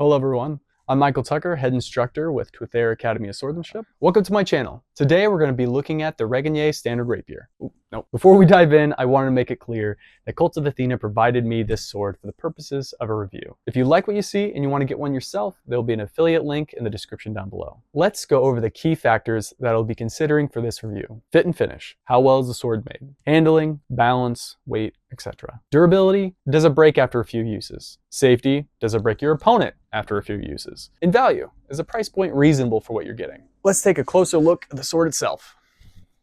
Hello everyone, I'm Michael Tucker, head instructor with Twithair Academy of Swordsmanship. Welcome to my channel. Today we're going to be looking at the Regenyei standard rapier. Before we dive in, I want to make it clear that Cult of Athena provided me this sword for the purposes of a review. If you like what you see and you want to get one yourself, there will be an affiliate link in the description down below. Let's go over the key factors that I'll be considering for this review. Fit and finish. How well is the sword made? Handling, balance, weight, etc. Durability. Does it break after a few uses? Safety. Does it break your opponent after a few uses? And value. Is the price point reasonable for what you're getting? Let's take a closer look at the sword itself.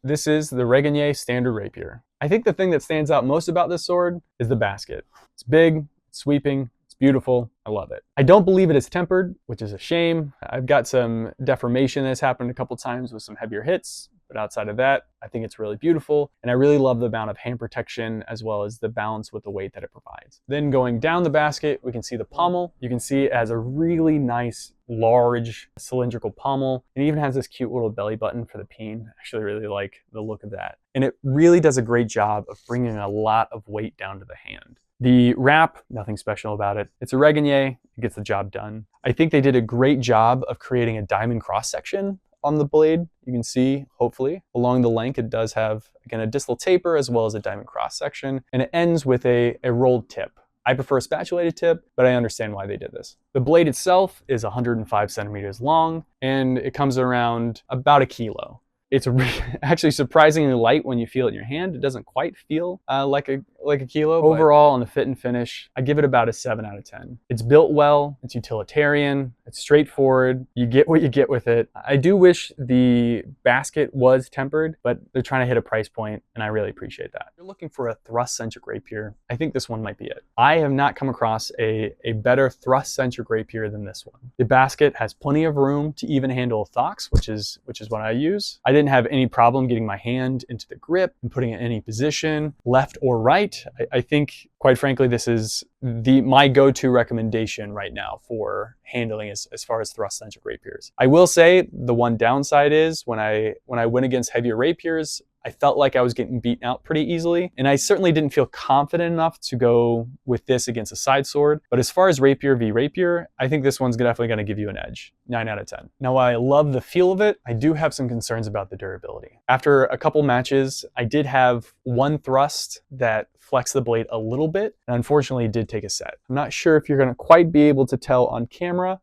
This is the Regenyei standard rapier. I think the thing that stands out most about this sword is the basket. It's big, it's sweeping, it's beautiful, I love it. I don't believe it is tempered, which is a shame. I've got some deformation that's happened a couple times with some heavier hits, but outside of that, I think it's really beautiful, and I really love the amount of hand protection as well as the balance with the weight that it provides. Then going down the basket, we can see the pommel. You can see it has a really nice, large cylindrical pommel. It even has this cute little belly button for the peen. I actually really like the look of that. And it really does a great job of bringing a lot of weight down to the hand. The wrap, nothing special about it. It's a Regenyei, it gets the job done. I think they did a great job of creating a diamond cross section on the blade. You can see, hopefully, along the length, it does have, again, a distal taper as well as a diamond cross section, and it ends with a rolled tip. I prefer a spatulated tip, but I understand why they did this. The blade itself is 105 centimeters long, and it comes around about a kilo. It's actually surprisingly light when you feel it in your hand. It doesn't quite feel like a kilo. Overall, on the fit and finish, I give it about a 7 out of 10. It's built well, it's utilitarian, it's straightforward. You get what you get with it. I do wish the basket was tempered, but they're trying to hit a price point, and I really appreciate that. If you're looking for a thrust-centric rapier, I think this one might be it. I have not come across a better thrust-centric rapier than this one. The basket has plenty of room to even handle thocks, which is what I use. I didn't have any problem getting my hand into the grip and putting it in any position, left or right. I think, quite frankly, this is my go-to recommendation right now for handling as far as thrust-centric rapiers. I will say the one downside is when I went against heavier rapiers, I felt like I was getting beaten out pretty easily, and I certainly didn't feel confident enough to go with this against a side sword. But as far as rapier v rapier, I think this one's definitely going to give you an edge. 9 out of 10. Now, while I love the feel of it, I do have some concerns about the durability. After a couple matches, I did have one thrust that flexed the blade a little bit, and unfortunately it did take a set. I'm not sure if you're going to quite be able to tell on camera,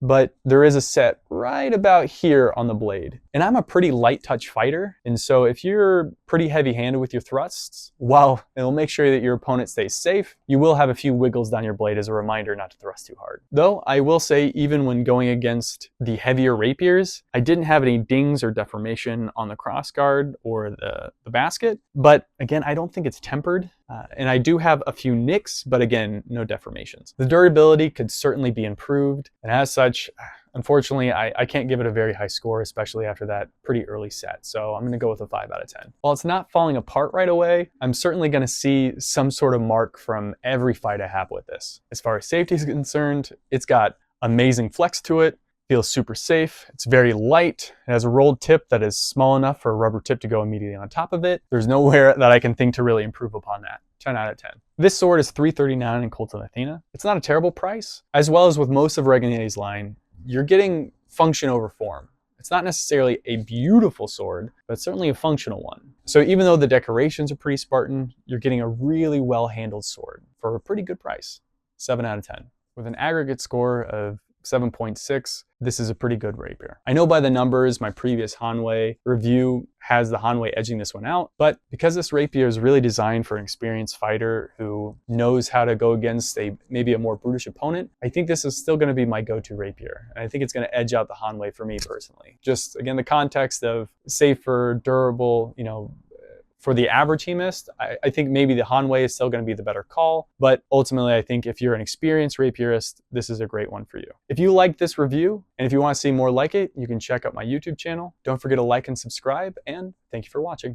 but there is a set right about here on the blade. And I'm a pretty light touch fighter, and so if you're pretty heavy-handed with your thrusts, while it'll make sure that your opponent stays safe, you will have a few wiggles down your blade as a reminder not to thrust too hard. Though, I will say, even when going against the heavier rapiers, I didn't have any dings or deformation on the crossguard or the basket, but again, I don't think it's tempered. And I do have a few nicks, but again, no deformations. The durability could certainly be improved, and as such, unfortunately, I can't give it a very high score, especially after that pretty early set. So I'm going to go with a 5 out of 10. While it's not falling apart right away, I'm certainly going to see some sort of mark from every fight I have with this. As far as safety is concerned, it's got amazing flex to it. Feels super safe. It's very light. It has a rolled tip that is small enough for a rubber tip to go immediately on top of it. There's nowhere that I can think to really improve upon that. 10 out of 10. This sword is $339 in Cult of Athena. It's not a terrible price. As well as with most of Regenyei's line, you're getting function over form. It's not necessarily a beautiful sword, but certainly a functional one. So even though the decorations are pretty Spartan, you're getting a really well-handled sword for a pretty good price. 7 out of 10. With an aggregate score of 7.6, this is a pretty good rapier. I know by the numbers, my previous Hanwei review has the Hanwei edging this one out, but because this rapier is really designed for an experienced fighter who knows how to go against maybe a more brutish opponent, I think this is still going to be my go-to rapier. And I think it's going to edge out the Hanwei for me personally. Just again, the context of safer, durable, for the average HEMist, I think maybe the Hanwei is still going to be the better call, but ultimately I think if you're an experienced rapierist, this is a great one for you. If you liked this review, and if you want to see more like it, you can check out my YouTube channel. Don't forget to like and subscribe, and thank you for watching.